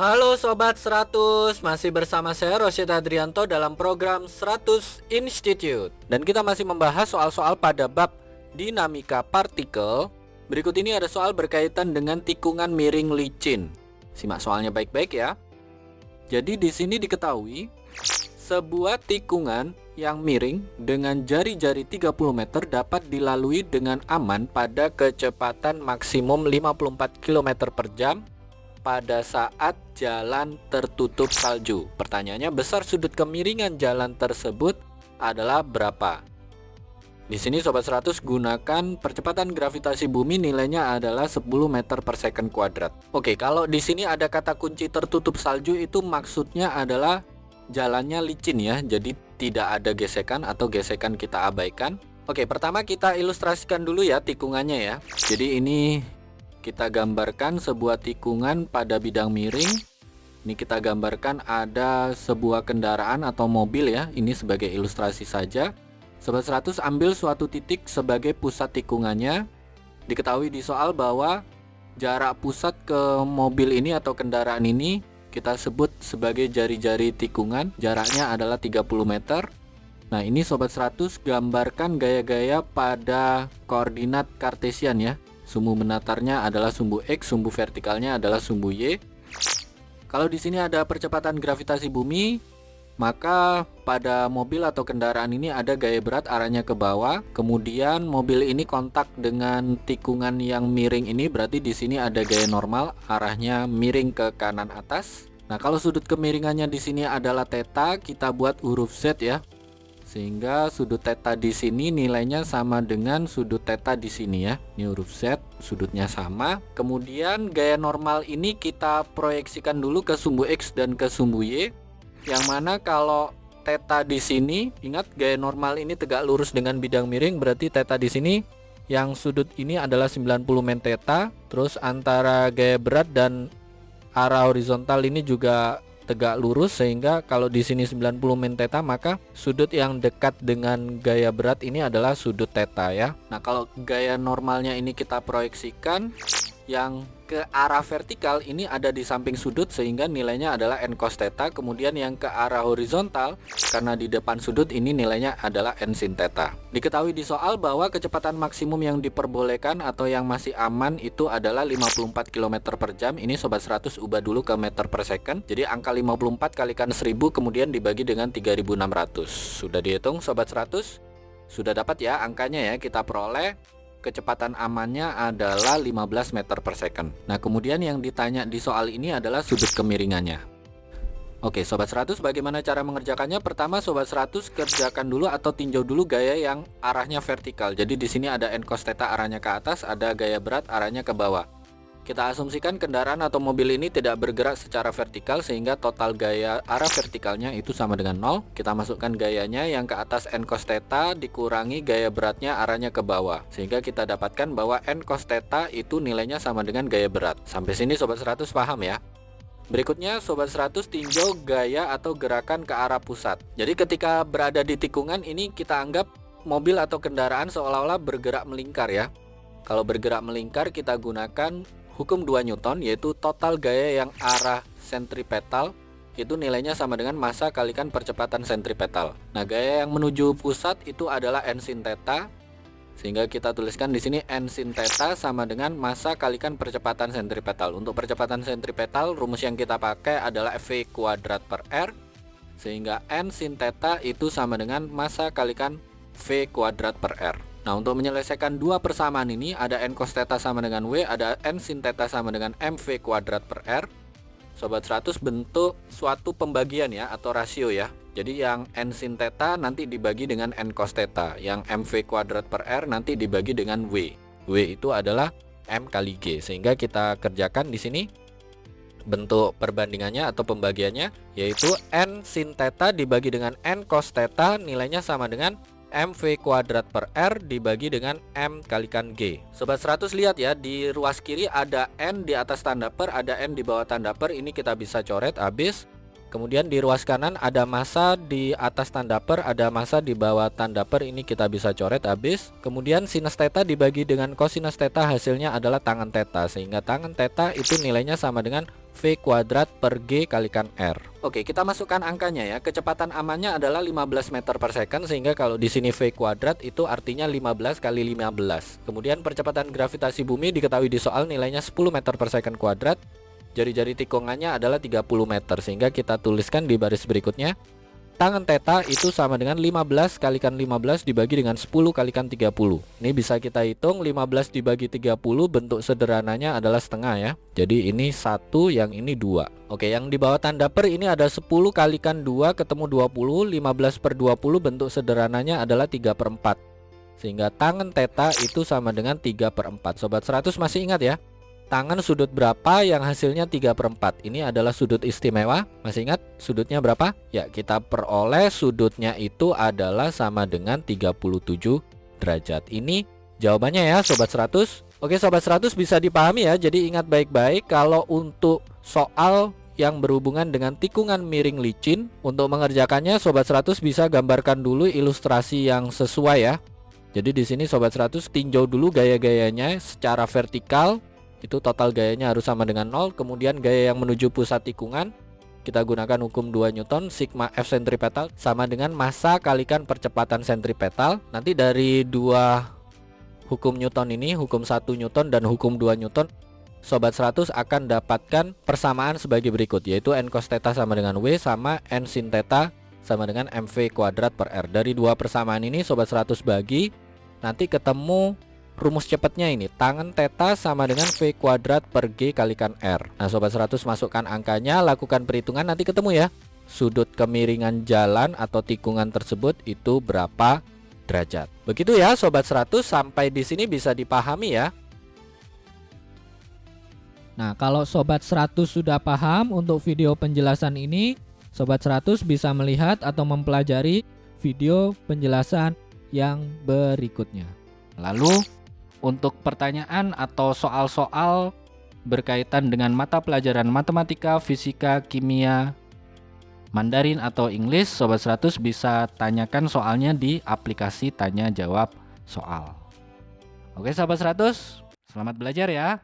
Halo Sobat 100, masih bersama saya Rosyid Hadrianto dalam program 100 Institute. Dan kita masih membahas soal-soal pada bab dinamika partikel. Berikut ini ada soal berkaitan dengan tikungan miring licin. Simak soalnya baik-baik ya. Jadi di sini diketahui sebuah tikungan yang miring dengan jari-jari 30 meter dapat dilalui dengan aman pada kecepatan maksimum 54 km per jam pada saat jalan tertutup salju. Pertanyaannya, besar sudut kemiringan jalan tersebut adalah berapa? Di sini Sobat 100 gunakan percepatan gravitasi bumi, nilainya adalah 10 meter per second kuadrat. Oke, kalau di sini ada kata kunci tertutup salju, itu maksudnya adalah jalannya licin ya. Jadi tidak ada gesekan atau gesekan kita abaikan. Oke, pertama kita ilustrasikan dulu ya tikungannya ya. Jadi ini kita gambarkan sebuah tikungan pada bidang miring. Ini kita gambarkan ada sebuah kendaraan atau mobil ya. Ini sebagai ilustrasi saja. Sobat 100 ambil suatu titik sebagai pusat tikungannya. Diketahui di soal bahwa jarak pusat ke mobil ini atau kendaraan ini kita sebut sebagai jari-jari tikungan. Jaraknya adalah 30 meter. Nah, ini Sobat 100 gambarkan gaya-gaya pada koordinat kartesian ya. Sumbu menatarnya adalah sumbu X, sumbu vertikalnya adalah sumbu Y. Kalau di sini ada percepatan gravitasi bumi, maka pada mobil atau kendaraan ini ada gaya berat arahnya ke bawah. Kemudian mobil ini kontak dengan tikungan yang miring ini, berarti di sini ada gaya normal, arahnya miring ke kanan atas. Nah, kalau sudut kemiringannya di sini adalah theta, kita buat huruf Z ya. Sehingga sudut theta di sini nilainya sama dengan sudut theta di sini ya. Ini huruf Z, sudutnya sama. Kemudian gaya normal ini kita proyeksikan dulu ke sumbu X dan ke sumbu Y. Yang mana kalau theta di sini, ingat gaya normal ini tegak lurus dengan bidang miring, berarti theta di sini yang sudut ini adalah 90 men theta. Terus antara gaya berat dan arah horizontal ini juga tegak lurus, sehingga kalau di sini 90 men theta, maka sudut yang dekat dengan gaya berat ini adalah sudut theta ya. Nah, kalau gaya normalnya ini kita proyeksikan, yang ke arah vertikal ini ada di samping sudut sehingga nilainya adalah n cos theta. Kemudian yang ke arah horizontal karena di depan sudut ini nilainya adalah n sin theta. Diketahui di soal bahwa kecepatan maksimum yang diperbolehkan atau yang masih aman itu adalah 54 km per jam. Ini Sobat 100 ubah dulu ke meter per second. Jadi angka 54 kalikan 1000 kemudian dibagi dengan 3600. Sudah dihitung Sobat 100? Sudah dapat ya angkanya ya, kita peroleh kecepatan amannya adalah 15 meter per second. Nah, kemudian yang ditanya di soal ini adalah sudut kemiringannya. Oke, Sobat 100 bagaimana cara mengerjakannya? Pertama Sobat 100 kerjakan dulu atau tinjau dulu gaya yang arahnya vertikal. Jadi di sini ada n cos theta arahnya ke atas, ada gaya berat arahnya ke bawah. Kita asumsikan kendaraan atau mobil ini tidak bergerak secara vertikal sehingga total gaya arah vertikalnya itu sama dengan 0. Kita masukkan gayanya yang ke atas n cos theta dikurangi gaya beratnya arahnya ke bawah. Sehingga kita dapatkan bahwa n cos theta itu nilainya sama dengan gaya berat. Sampai sini Sobat 100 paham ya? Berikutnya Sobat 100 tinjau gaya atau gerakan ke arah pusat. Jadi ketika berada di tikungan ini kita anggap mobil atau kendaraan seolah-olah bergerak melingkar ya. Kalau bergerak melingkar kita gunakan hukum 2 Newton, yaitu total gaya yang arah sentripetal itu nilainya sama dengan massa kalikan percepatan sentripetal. Nah, gaya yang menuju pusat itu adalah n sin theta. Sehingga kita tuliskan di sini n sin theta sama dengan massa kalikan percepatan sentripetal. Untuk percepatan sentripetal rumus yang kita pakai adalah v kuadrat per r. Sehingga n sin theta itu sama dengan massa kalikan v kuadrat per r. Nah, untuk menyelesaikan dua persamaan ini ada n cos theta sama dengan W, ada n sin theta sama dengan mv kuadrat per r. Sobat 100 bentuk suatu pembagian ya atau rasio ya. Jadi yang n sin theta nanti dibagi dengan n cos theta, yang mv kuadrat per r nanti dibagi dengan W. W itu adalah m kali G. Sehingga kita kerjakan di sini bentuk perbandingannya atau pembagiannya, yaitu n sin theta dibagi dengan n cos theta nilainya sama dengan mv kuadrat per r dibagi dengan m kalikan G. Sobat 100 lihat ya, di ruas kiri ada n di atas tanda per, ada n di bawah tanda per, ini kita bisa coret habis. Kemudian di ruas kanan ada massa di atas tanda per, ada massa di bawah tanda per, ini kita bisa coret habis. Kemudian sinus theta dibagi dengan cosinus theta hasilnya adalah tangen theta, sehingga tangen theta itu nilainya sama dengan V kuadrat per G kalikan R. Oke, kita masukkan angkanya ya. Kecepatan amannya adalah 15 meter per second, sehingga kalau di sini V kuadrat itu artinya 15 kali 15. Kemudian percepatan gravitasi bumi diketahui di soal nilainya 10 meter per second kuadrat. Jari-jari tikungannya adalah 30 meter, sehingga kita tuliskan di baris berikutnya. Tangen theta itu sama dengan 15 kalikan 15 dibagi dengan 10 kalikan 30. Ini bisa kita hitung, 15 dibagi 30 bentuk sederhananya adalah setengah ya. Jadi ini 1, yang ini 2. Oke, yang di bawah tanda per ini ada 10 kalikan 2 ketemu 20. 15 per 20 bentuk sederhananya adalah 3/4. Sehingga tangen theta itu sama dengan 3/4. Sobat 100 masih ingat ya? Tangan sudut berapa yang hasilnya 3/4? Ini adalah sudut istimewa. Masih ingat sudutnya berapa? Ya, kita peroleh sudutnya itu adalah sama dengan 37 derajat. Ini jawabannya ya Sobat 100. Oke Sobat 100, bisa dipahami ya. Jadi ingat baik-baik, kalau untuk soal yang berhubungan dengan tikungan miring licin, untuk mengerjakannya Sobat 100 bisa gambarkan dulu ilustrasi yang sesuai ya. Jadi di sini Sobat 100 tinjau dulu gaya-gayanya secara vertikal. Itu total gayanya harus sama dengan 0. Kemudian gaya yang menuju pusat tikungan, kita gunakan hukum 2 Newton, sigma F sentripetal sama dengan massa kalikan percepatan sentripetal. Nanti dari dua hukum Newton ini, hukum 1 Newton dan hukum 2 Newton, Sobat 100 akan dapatkan persamaan sebagai berikut, yaitu n cos theta sama dengan W sama n sin theta sama dengan mv kuadrat per R. Dari dua persamaan ini Sobat 100 bagi, nanti ketemu rumus cepatnya ini, tangen theta sama dengan V kuadrat per G kalikan R. Nah Sobat 100 masukkan angkanya, lakukan perhitungan, nanti ketemu ya sudut kemiringan jalan atau tikungan tersebut itu berapa derajat. Begitu ya Sobat 100, sampai di sini bisa dipahami ya. Nah, kalau Sobat 100 sudah paham untuk video penjelasan ini, Sobat 100 bisa melihat atau mempelajari video penjelasan yang berikutnya. Lalu untuk pertanyaan atau soal-soal berkaitan dengan mata pelajaran matematika, fisika, kimia, Mandarin atau Inggris, Sobat 100 bisa tanyakan soalnya di aplikasi tanya jawab soal. Oke Sobat 100, selamat belajar ya.